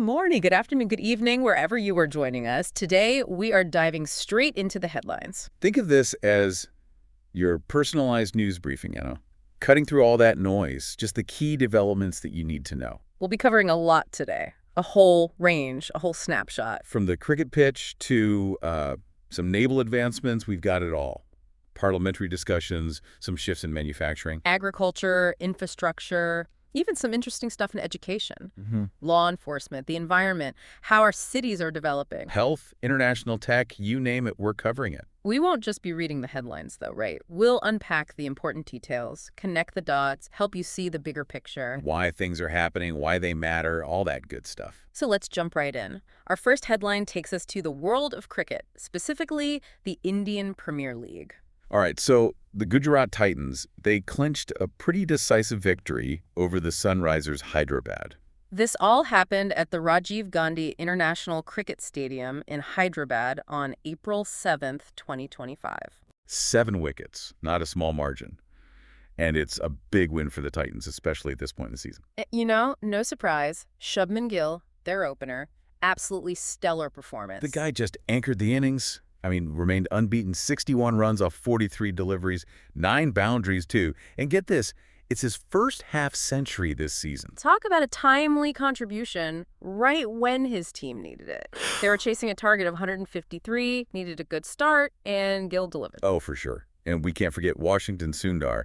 morning, good afternoon, good evening, wherever you are joining us. Today, we are diving straight into the headlines. Think of this as your personalized news briefing, cutting through all that noise, just the key developments that you need to know. We'll be covering a lot today, a whole range, a whole snapshot. From the cricket pitch to some naval advancements, we've got it all. Parliamentary discussions, some shifts in manufacturing. Agriculture, infrastructure, even some interesting stuff in education, law enforcement, the environment, how our cities are developing. Health, international tech, you name it, we're covering it. We won't just be reading the headlines, though, right? We'll unpack the important details, connect the dots, help you see the bigger picture. Why things are happening, why they matter, all that good stuff. So let's jump right in. Our first headline takes us to the world of cricket, specifically the Indian Premier League. All right, so the Gujarat Titans, they clinched a pretty decisive victory over the Sunrisers Hyderabad. This all happened at the Rajiv Gandhi International Cricket Stadium in Hyderabad on April 7th, 2025. 7 wickets, not a small margin. And it's a big win for the Titans, especially at this point in the season. No surprise, Shubman Gill, their opener, absolutely stellar performance. The guy just anchored the innings. Remained unbeaten, 61 runs off 43 deliveries, 9 boundaries too. And get this, it's his first half-century this season. Talk about a timely contribution right when his team needed it. They were chasing a target of 153, needed a good start, and Gill delivered. Oh, for sure. And we can't forget Washington Sundar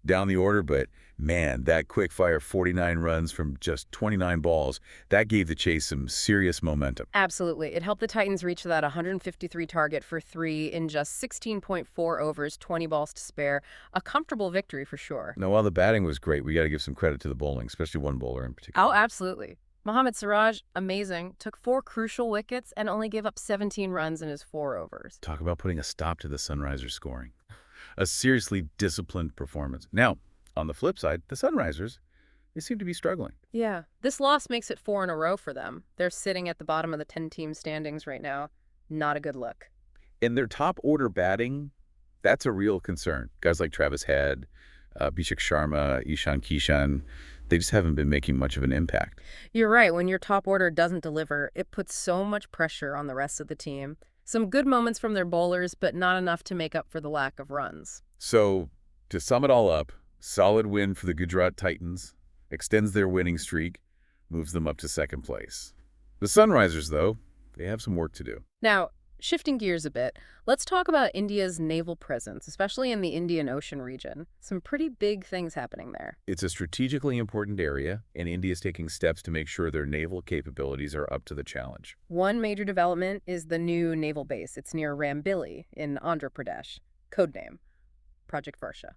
down the order, but man, that quick-fire 49 runs from just 29 balls, that gave the chase some serious momentum. Absolutely. It helped the Titans reach that 153 target for 3 in just 16.4 overs, 20 balls to spare. A comfortable victory for sure. Now, while the batting was great, we got to give some credit to the bowling, especially one bowler in particular. Oh, absolutely. Mohammad Siraj, amazing, took 4 crucial wickets and only gave up 17 runs in his 4 overs. Talk about putting a stop to the Sunrisers scoring. A seriously disciplined performance. Now, on the flip side, the Sunrisers, they seem to be struggling. Yeah, this loss makes it 4 in a row for them. They're sitting at the bottom of the 10-team standings right now. Not a good look. And their top-order batting, that's a real concern. Guys like Travis Head, Abhishek Sharma, Ishan Kishan, they just haven't been making much of an impact. You're right. When your top order doesn't deliver, it puts so much pressure on the rest of the team. Some good moments from their bowlers, but not enough to make up for the lack of runs. So, to sum it all up, solid win for the Gujarat Titans, extends their winning streak, moves them up to 2nd place. The Sunrisers, though, they have some work to do. Now, shifting gears a bit, let's talk about India's naval presence, especially in the Indian Ocean region. Some pretty big things happening there. It's a strategically important area, and India is taking steps to make sure their naval capabilities are up to the challenge. One major development is the new naval base. It's near Rambili in Andhra Pradesh. Codename, Project Varsha.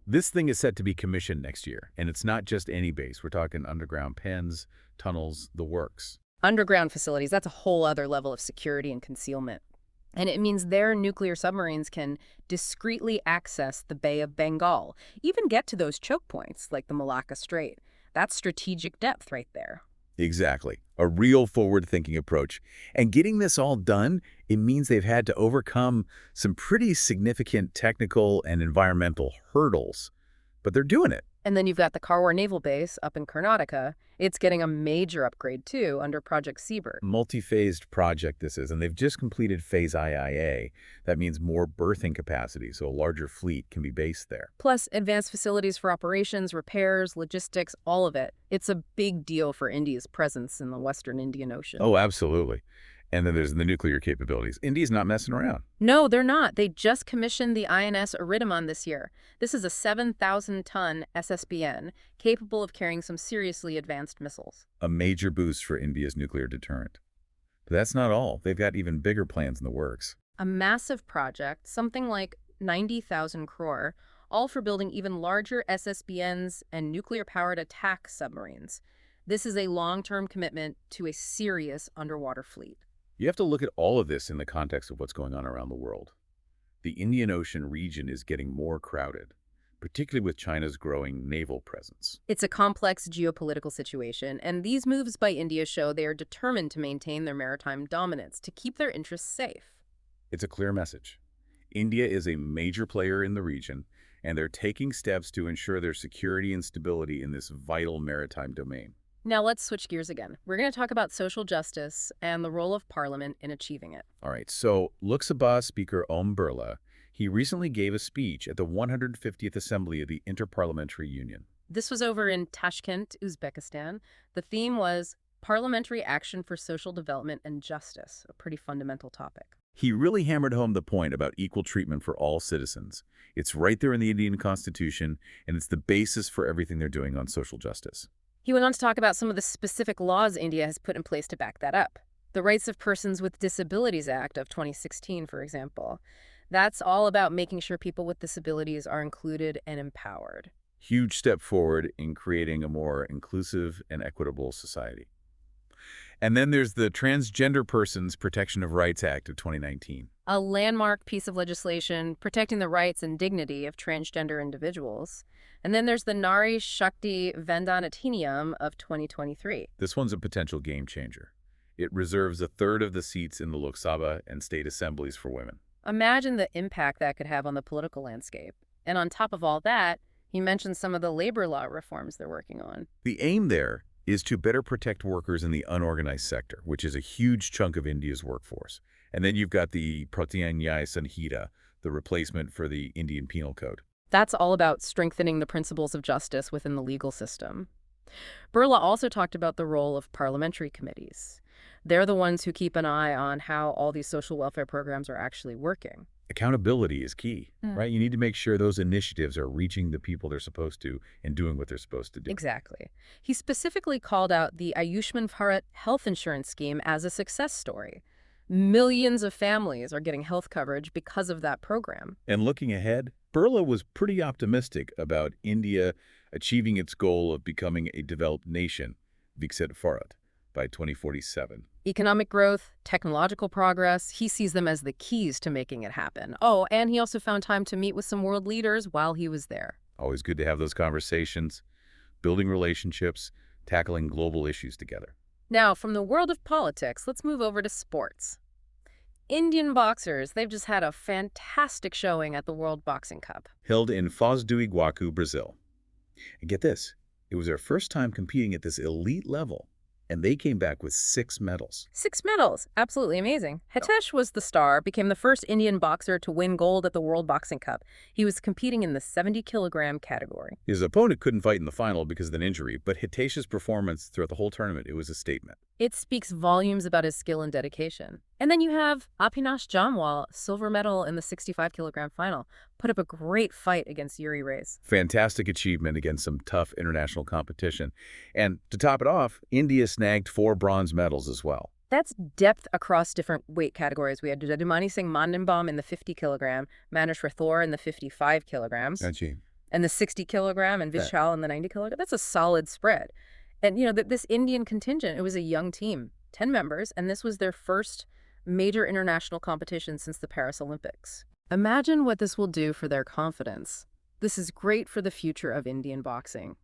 This thing is set to be commissioned next year, and it's not just any base. We're talking underground pens, tunnels, the works. Underground facilities, that's a whole other level of security and concealment. And it means their nuclear submarines can discreetly access the Bay of Bengal, even get to those choke points like the Malacca Strait. That's strategic depth right there. Exactly. A real forward-thinking approach. And getting this all done, it means they've had to overcome some pretty significant technical and environmental hurdles. But they're doing it. And then you've got the Karwar Naval Base up in Karnataka. It's getting a major upgrade, too, under Project Seabird. Multi-phased project this is, and they've just completed Phase IIA. That means more berthing capacity, so a larger fleet can be based there. Plus, advanced facilities for operations, repairs, logistics, all of it. It's a big deal for India's presence in the Western Indian Ocean. Oh, absolutely. And then there's the nuclear capabilities. India's not messing around. No, they're not. They just commissioned the INS Iridiman this year. This is a 7,000-ton SSBN capable of carrying some seriously advanced missiles. A major boost for India's nuclear deterrent. But that's not all. They've got even bigger plans in the works. A massive project, something like 90,000 crore, all for building even larger SSBNs and nuclear-powered attack submarines. This is a long-term commitment to a serious underwater fleet. You have to look at all of this in the context of what's going on around the world. The Indian Ocean region is getting more crowded, particularly with China's growing naval presence. It's a complex geopolitical situation, and these moves by India show they are determined to maintain their maritime dominance, to keep their interests safe. It's a clear message. India is a major player in the region, and they're taking steps to ensure their security and stability in this vital maritime domain. Now let's switch gears again. We're going to talk about social justice and the role of Parliament in achieving it. All right, so Lok Sabha Speaker Om Birla, he recently gave a speech at the 150th Assembly of the Interparliamentary Union. This was over in Tashkent, Uzbekistan. The theme was Parliamentary Action for Social Development and Justice, a pretty fundamental topic. He really hammered home the point about equal treatment for all citizens. It's right there in the Indian Constitution, and it's the basis for everything they're doing on social justice. He went on to talk about some of the specific laws India has put in place to back that up. The Rights of Persons with Disabilities Act of 2016, for example. That's all about making sure people with disabilities are included and empowered. Huge step forward in creating a more inclusive and equitable society. And then there's the Transgender Persons Protection of Rights Act of 2019. A landmark piece of legislation protecting the rights and dignity of transgender individuals. And then there's the Nari Shakti Vandanatiniam of 2023. This one's a potential game changer. It reserves a third of the seats in the Lok Sabha and state assemblies for women. Imagine the impact that could have on the political landscape. And on top of all that, he mentioned some of the labor law reforms they're working on. The aim there is to better protect workers in the unorganized sector, which is a huge chunk of India's workforce. And then you've got the Pratyanyaya Sanhita, the replacement for the Indian Penal Code. That's all about strengthening the principles of justice within the legal system. Birla also talked about the role of parliamentary committees. They're the ones who keep an eye on how all these social welfare programs are actually working. Accountability is key, right? You need to make sure those initiatives are reaching the people they're supposed to and doing what they're supposed to do. Exactly. He specifically called out the Ayushman Bharat health insurance scheme as a success story. Millions of families are getting health coverage because of that program. And looking ahead, Birla was pretty optimistic about India achieving its goal of becoming a developed nation, Viksit Bharat, by 2047. Economic growth, technological progress, he sees them as the keys to making it happen. Oh, and he also found time to meet with some world leaders while he was there. Always good to have those conversations, building relationships, tackling global issues together. Now, from the world of politics, let's move over to sports. Indian boxers, they've just had a fantastic showing at the World Boxing Cup. Held in Foz do Iguaçu, Brazil. And get this, it was their first time competing at this elite level. And they came back with 6 medals. 6 medals. Absolutely amazing. Hitesh was the star, became the first Indian boxer to win gold at the World Boxing Cup. He was competing in the 70-kilogram category. His opponent couldn't fight in the final because of an injury, but Hitesh's performance throughout the whole tournament, it was a statement. It speaks volumes about his skill and dedication. And then you have Apinash Jamwal, silver medal in the 65-kilogram final, put up a great fight against Yuri Reyes. Fantastic achievement against some tough international competition. And to top it off, India snagged 4 bronze medals as well. That's depth across different weight categories. We had Jadumani Singh Mandenbaum in the 50-kilogram, Manish Rathore in the 55 kilograms, and the 60-kilogram, and Vishal in the 90-kilogram. That's a solid spread. And, you know, this Indian contingent, it was a young team, 10 members, and this was their first major international competition since the Paris Olympics. Imagine what this will do for their confidence. This is great for the future of Indian boxing.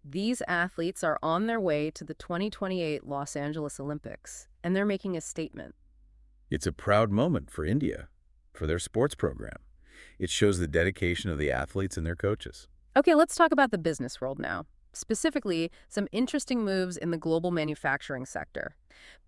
These athletes are on their way to the 2028 Los Angeles Olympics, and they're making a statement. It's a proud moment for India, for their sports program. It shows the dedication of the athletes and their coaches. Okay, let's talk about the business world now. Specifically, some interesting moves in the global manufacturing sector.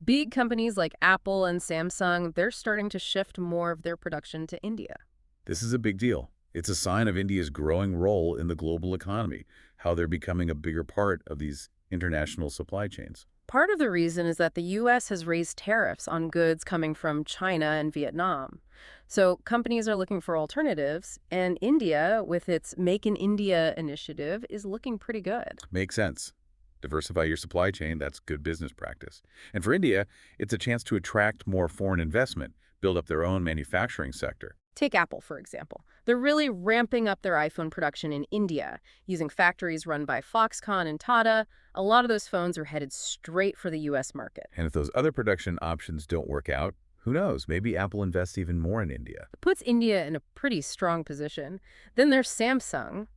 Big companies like Apple and Samsung, they're starting to shift more of their production to India. This is a big deal. It's a sign of India's growing role in the global economy, how they're becoming a bigger part of these international supply chains. Part of the reason is that the U.S. has raised tariffs on goods coming from China and Vietnam. So companies are looking for alternatives, and India, with its Make in India initiative, is looking pretty good. Makes sense. Diversify your supply chain, that's good business practice. And for India, it's a chance to attract more foreign investment, build up their own manufacturing sector. Take Apple, for example. They're really ramping up their iPhone production in India, using factories run by Foxconn and Tata. A lot of those phones are headed straight for the U.S. market. And if those other production options don't work out, who knows? Maybe Apple invests even more in India. It puts India in a pretty strong position. Then there's Samsung.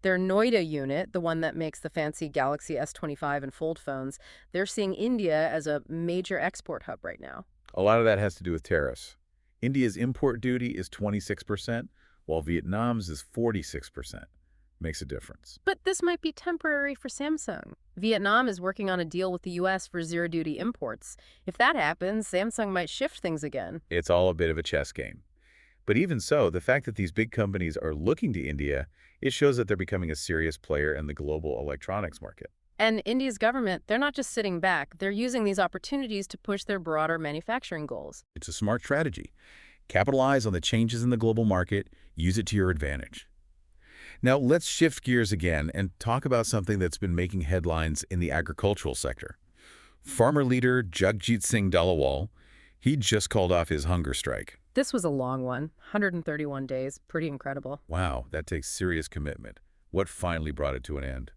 Their Noida unit, the one that makes the fancy Galaxy S25 and Fold phones, they're seeing India as a major export hub right now. A lot of that has to do with tariffs. India's import duty is 26%, while Vietnam's is 46%. makes a difference. But this might be temporary for Samsung. Vietnam is working on a deal with the U.S. for zero-duty imports. If that happens, Samsung might shift things again. It's all a bit of a chess game. But even so, the fact that these big companies are looking to India, it shows that they're becoming a serious player in the global electronics market. And India's government, they're not just sitting back. They're using these opportunities to push their broader manufacturing goals. It's a smart strategy. Capitalize on the changes in the global market, use it to your advantage. Now, let's shift gears again and talk about something that's been making headlines in the agricultural sector. Farmer leader Jagjit Singh Dhaliwal, he just called off his hunger strike. This was a long one, 131 days, pretty incredible. Wow, that takes serious commitment. What finally brought it to an end?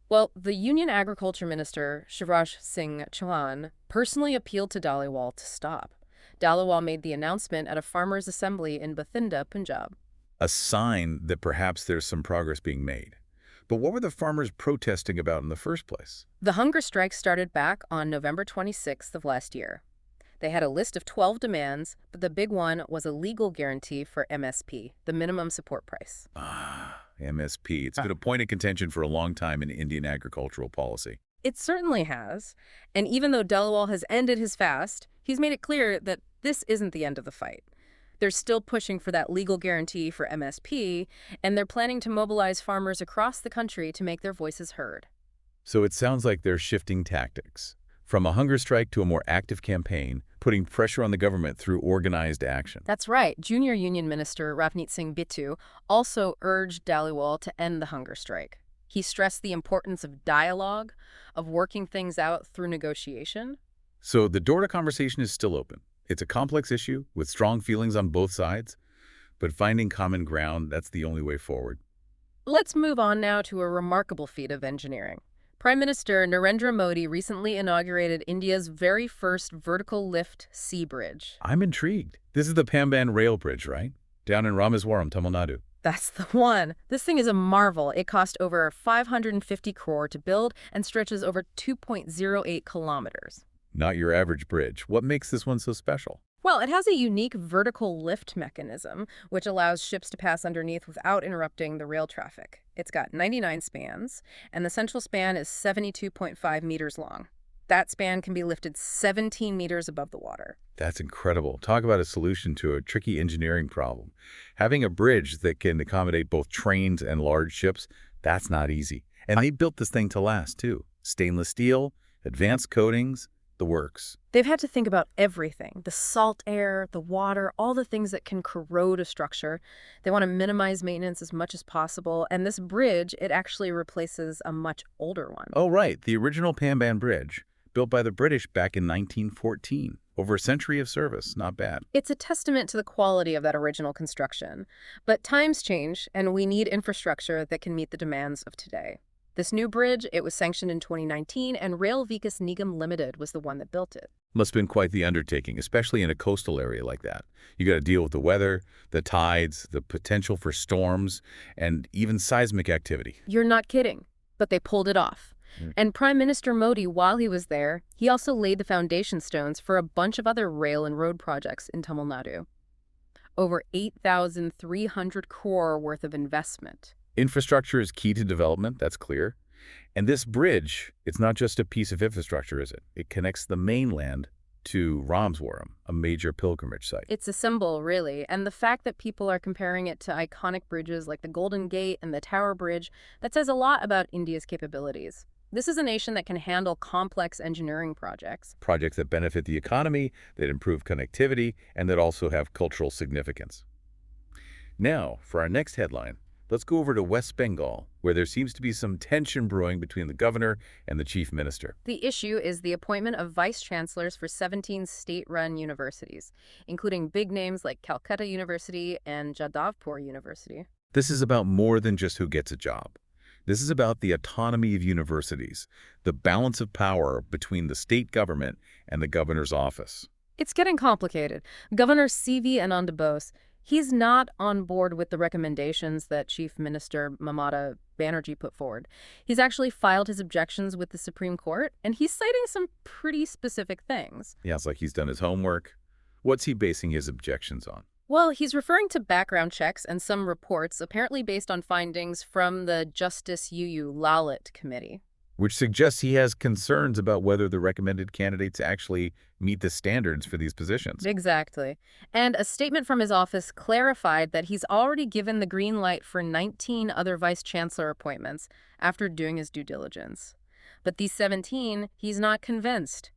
Well, the Union Agriculture Minister, Shivraj Singh Chauhan, personally appealed to Dhaliwal to stop. Dhaliwal made the announcement at a farmers' assembly in Bathinda, Punjab. A sign that perhaps there's some progress being made. But what were the farmers protesting about in the first place? The hunger strike started back on November 26th of last year. They had a list of 12 demands, but the big one was a legal guarantee for MSP, the minimum support price. MSP. It's been a point of contention for a long time in Indian agricultural policy. It certainly has. And even though Dhaliwal has ended his fast, he's made it clear that this isn't the end of the fight. They're still pushing for that legal guarantee for MSP, and they're planning to mobilize farmers across the country to make their voices heard. So it sounds like they're shifting tactics. From a hunger strike to a more active campaign, putting pressure on the government through organized action. That's right. Junior Union Minister Ravneet Singh Bittu also urged Dhaliwal to end the hunger strike. He stressed the importance of dialogue, of working things out through negotiation. So the door to conversation is still open. It's a complex issue with strong feelings on both sides, but finding common ground, that's the only way forward. Let's move on now to a remarkable feat of engineering. Prime Minister Narendra Modi recently inaugurated India's very first vertical lift sea bridge. I'm intrigued. This is the Pamban Rail Bridge, right? Down in Rameswaram, Tamil Nadu. That's the one. This thing is a marvel. It cost over 550 crore to build and stretches over 2.08 kilometers. Not your average bridge. What makes this one so special? Well, it has a unique vertical lift mechanism, which allows ships to pass underneath without interrupting the rail traffic. It's got 99 spans, and the central span is 72.5 meters long. That span can be lifted 17 meters above the water. That's incredible. Talk about a solution to a tricky engineering problem. Having a bridge that can accommodate both trains and large ships, that's not easy. And they built this thing to last, too. Stainless steel, advanced coatings, the works. They've had to think about everything, the salt air, the water, all the things that can corrode a structure. They want to minimize maintenance as much as possible, and this bridge, it actually replaces a much older one. Oh, right, the original Pamban Bridge, built by the British back in 1914. Over a century of service, not bad. It's a testament to the quality of that original construction. But times change, and we need infrastructure that can meet the demands of today. This new bridge, it was sanctioned in 2019, and Rail Vikas Nigam Limited was the one that built it. Must have been quite the undertaking, especially in a coastal area like that. You got to deal with the weather, the tides, the potential for storms, and even seismic activity. You're not kidding, but they pulled it off. And Prime Minister Modi, while he was there, he also laid the foundation stones for a bunch of other rail and road projects in Tamil Nadu. Over 8,300 crore worth of investment. Infrastructure is key to development, that's clear. And this bridge, it's not just a piece of infrastructure, is it? It connects the mainland to Rameswaram, a major pilgrimage site. It's a symbol, really, and the fact that people are comparing it to iconic bridges like the Golden Gate and the Tower Bridge, that says a lot about India's capabilities. This is a nation that can handle complex engineering projects. Projects that benefit the economy, that improve connectivity, and that also have cultural significance. Now, for our next headline, let's go over to West Bengal, where there seems to be some tension brewing between the governor and the chief minister. The issue is the appointment of vice-chancellors for 17 state-run universities, including big names like Calcutta University and Jadavpur University. This is about more than just who gets a job. This is about the autonomy of universities, the balance of power between the state government and the governor's office. It's getting complicated. Governor C.V. Anand Bose, he's not on board with the recommendations that Chief Minister Mamata Banerjee put forward. He's actually filed his objections with the Supreme Court, and he's citing some pretty specific things. Yeah, it's like he's done his homework. What's he basing his objections on? Well, he's referring to background checks and some reports, apparently based on findings from the Justice UU Lalit Committee. Which suggests he has concerns about whether the recommended candidates actually meet the standards for these positions. Exactly. And a statement from his office clarified that he's already given the green light for 19 other vice chancellor appointments after doing his due diligence. But these 17, he's not convinced.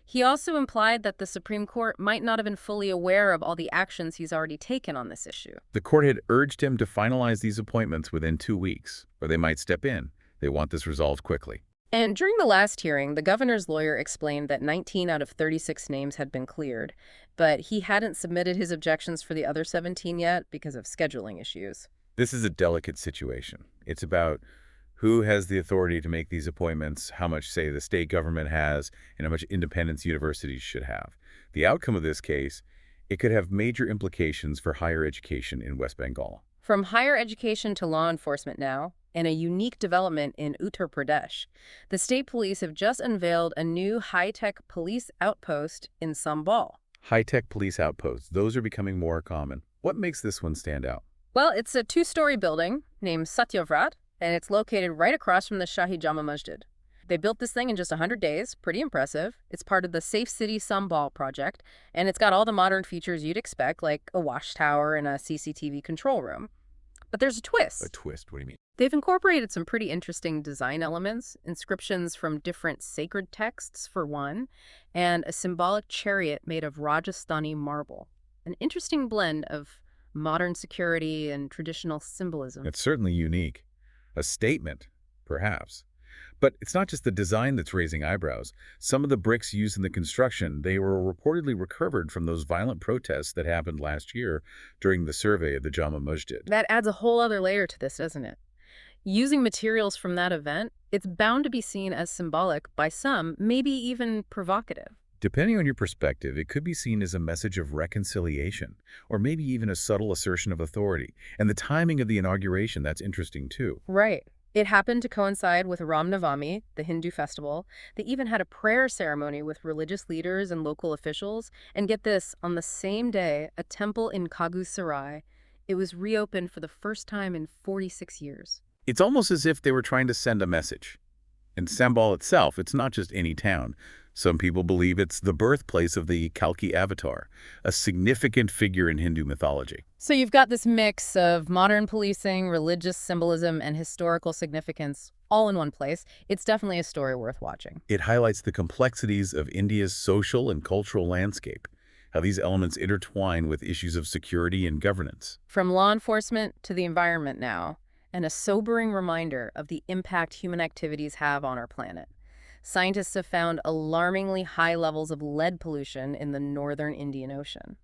He also implied that the Supreme Court might not have been fully aware of all the actions he's already taken on this issue. The court had urged him to finalize these appointments within 2 weeks, or they might step in. They want this resolved quickly. And during the last hearing, the governor's lawyer explained that 19 out of 36 names had been cleared, but he hadn't submitted his objections for the other 17 yet because of scheduling issues. This is a delicate situation. It's about who has the authority to make these appointments, how much say the state government has, and how much independence universities should have. The outcome of this case, it could have major implications for higher education in West Bengal. From higher education to law enforcement now, and a unique development in Uttar Pradesh, the state police have just unveiled a new high-tech police outpost in Sambal. High-tech police outposts, those are becoming more common. What makes this one stand out? Well, it's a two-story building named Satyavrat, and it's located right across from the Shahi Jama Masjid. They built this thing in just 100 days, pretty impressive. It's part of the Safe City Sambal project, and it's got all the modern features you'd expect, like a watchtower and a CCTV control room. But there's a twist. A twist? What do you mean? They've incorporated some pretty interesting design elements, inscriptions from different sacred texts, for one, and a symbolic chariot made of Rajasthani marble. An interesting blend of modern security and traditional symbolism. It's certainly unique. A statement, perhaps. But it's not just the design that's raising eyebrows. Some of the bricks used in the construction, they were reportedly recovered from those violent protests that happened last year during the survey of the Jama Masjid. That adds a whole other layer to this, doesn't it? Using materials from that event, it's bound to be seen as symbolic by some, maybe even provocative. Depending on your perspective, it could be seen as a message of reconciliation, or maybe even a subtle assertion of authority. And the timing of the inauguration, that's interesting too. Right. It happened to coincide with Ram Navami, the Hindu festival. They even had a prayer ceremony with religious leaders and local officials. And get this, on the same day, a temple in Kagusarai, it was reopened for the first time in 46 years. It's almost as if they were trying to send a message. And Sambal itself, it's not just any town. Some people believe it's the birthplace of the Kalki avatar, a significant figure in Hindu mythology. So you've got this mix of modern policing, religious symbolism, and historical significance all in one place. It's definitely a story worth watching. It highlights the complexities of India's social and cultural landscape, how these elements intertwine with issues of security and governance. From law enforcement to the environment now, and a sobering reminder of the impact human activities have on our planet. Scientists have found alarmingly high levels of lead pollution in the northern Indian Ocean.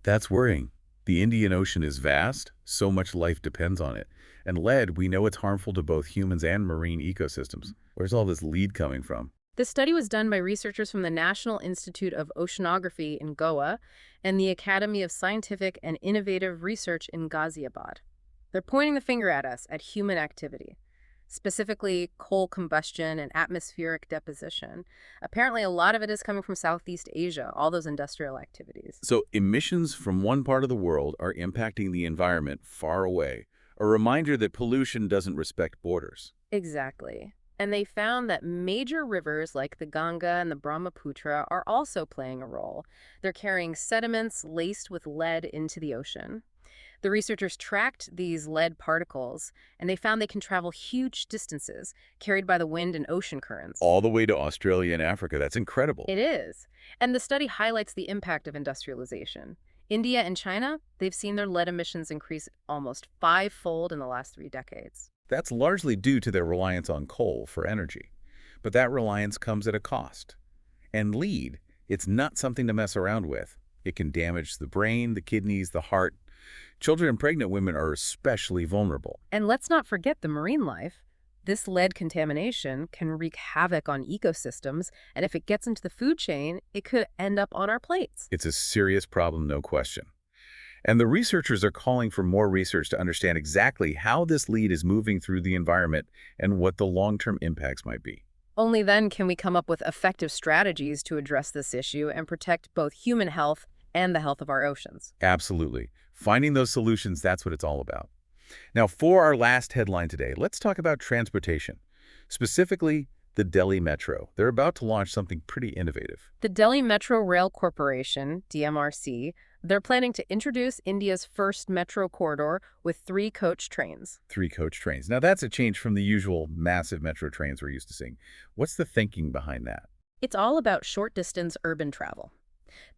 That's worrying. The Indian Ocean is vast, so much life depends on it. And lead, we know it's harmful to both humans and marine ecosystems. Where's all this lead coming from? This study was done by researchers from the National Institute of Oceanography in Goa and the Academy of Scientific and Innovative Research in Ghaziabad. They're pointing the finger at us, at human activity. Specifically coal combustion and atmospheric deposition. Apparently, a lot of it is coming from Southeast Asia, all those industrial activities. So emissions from one part of the world are impacting the environment far away, a reminder that pollution doesn't respect borders. Exactly. And they found that major rivers like the Ganga and the Brahmaputra are also playing a role. They're carrying sediments laced with lead into the ocean. The researchers tracked these lead particles, and they found they can travel huge distances, carried by the wind and ocean currents. All the way to Australia and Africa. That's incredible. It is. And the study highlights the impact of industrialization. India and China, they've seen their lead emissions increase almost 5-fold in the last 3 decades. That's largely due to their reliance on coal for energy. But that reliance comes at a cost. And lead, it's not something to mess around with. It can damage the brain, the kidneys, the heart. Children and pregnant women are especially vulnerable. And let's not forget the marine life. This lead contamination can wreak havoc on ecosystems, and if it gets into the food chain, it could end up on our plates. It's a serious problem, no question. And the researchers are calling for more research to understand exactly how this lead is moving through the environment and what the long-term impacts might be. Only then can we come up with effective strategies to address this issue and protect both human health and the health of our oceans. Absolutely. Finding those solutions, that's what it's all about. Now, for our last headline today, let's talk about transportation. Specifically, the Delhi Metro. They're about to launch something pretty innovative. The Delhi Metro Rail Corporation, DMRC, they're planning to introduce India's first metro corridor with 3 coach trains. 3 coach trains. Now, that's a change from the usual massive metro trains we're used to seeing. What's the thinking behind that? It's all about short-distance urban travel.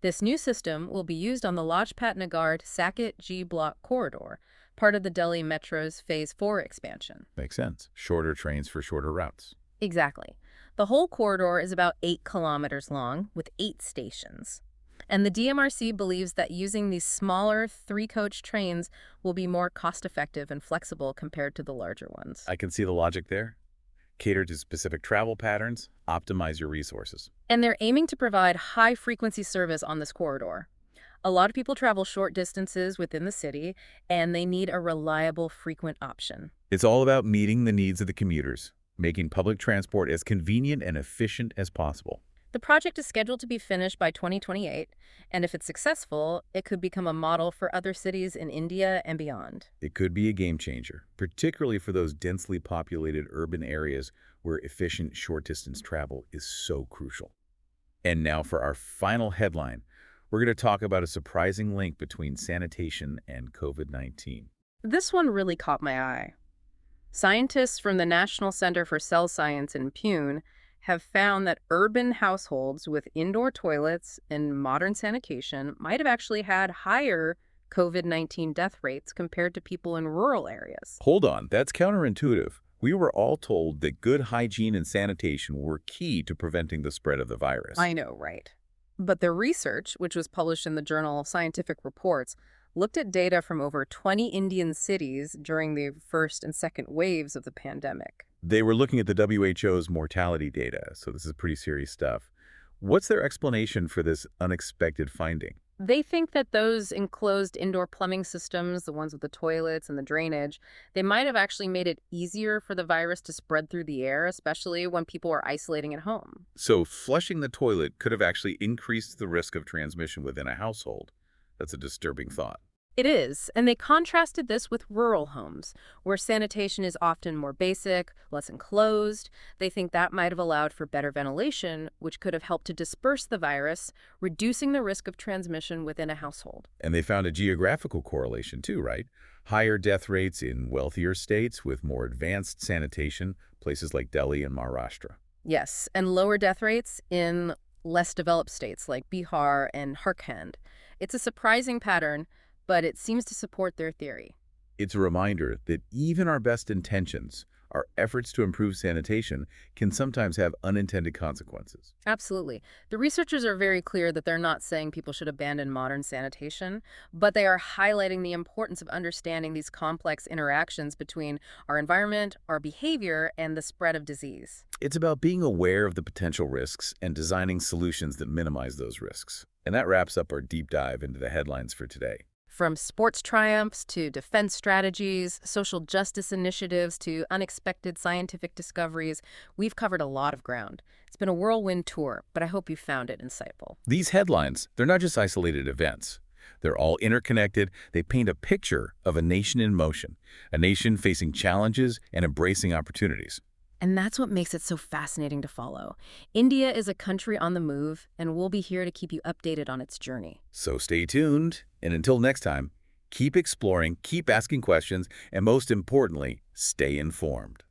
This new system will be used on the Lajpat Nagar Saket G Block corridor, part of the Delhi Metro's Phase 4 expansion. Makes sense. Shorter trains for shorter routes. Exactly. The whole corridor is about 8 kilometers long, with 8 stations. And the DMRC believes that using these smaller 3-coach trains will be more cost-effective and flexible compared to the larger ones. I can see the logic there. Cater to specific travel patterns, optimize your resources. And they're aiming to provide high-frequency service on this corridor. A lot of people travel short distances within the city, and they need a reliable, frequent option. It's all about meeting the needs of the commuters, making public transport as convenient and efficient as possible. The project is scheduled to be finished by 2028, and if it's successful, it could become a model for other cities in India and beyond. It could be a game changer, particularly for those densely populated urban areas where efficient short-distance travel is so crucial. And now for our final headline, we're going to talk about a surprising link between sanitation and COVID-19. This one really caught my eye. Scientists from the National Center for Cell Science in Pune have found that urban households with indoor toilets and modern sanitation might have actually had higher COVID-19 death rates compared to people in rural areas. Hold on, that's counterintuitive. We were all told that good hygiene and sanitation were key to preventing the spread of the virus. I know, right? But their research, which was published in the journal Scientific Reports, looked at data from over 20 Indian cities during the first and second waves of the pandemic. They were looking at the WHO's mortality data, so this is pretty serious stuff. What's their explanation for this unexpected finding? They think that those enclosed indoor plumbing systems, the ones with the toilets and the drainage, they might have actually made it easier for the virus to spread through the air, especially when people are isolating at home. So flushing the toilet could have actually increased the risk of transmission within a household. That's a disturbing thought. It is, and they contrasted this with rural homes, where sanitation is often more basic, less enclosed. They think that might have allowed for better ventilation, which could have helped to disperse the virus, reducing the risk of transmission within a household. And they found a geographical correlation too, right? Higher death rates in wealthier states with more advanced sanitation, places like Delhi and Maharashtra. Yes, and lower death rates in less developed states like Bihar and Jharkhand. It's a surprising pattern, but it seems to support their theory. It's a reminder that even our best intentions, our efforts to improve sanitation, can sometimes have unintended consequences. Absolutely. The researchers are very clear that they're not saying people should abandon modern sanitation, but they are highlighting the importance of understanding these complex interactions between our environment, our behavior, and the spread of disease. It's about being aware of the potential risks and designing solutions that minimize those risks. And that wraps up our deep dive into the headlines for today. From sports triumphs to defense strategies, social justice initiatives to unexpected scientific discoveries, we've covered a lot of ground. It's been a whirlwind tour, but I hope you found it insightful. These headlines, they're not just isolated events. They're all interconnected. They paint a picture of a nation in motion, a nation facing challenges and embracing opportunities. And that's what makes it so fascinating to follow. India is a country on the move, and we'll be here to keep you updated on its journey. So stay tuned, and until next time, keep exploring, keep asking questions, and most importantly, stay informed.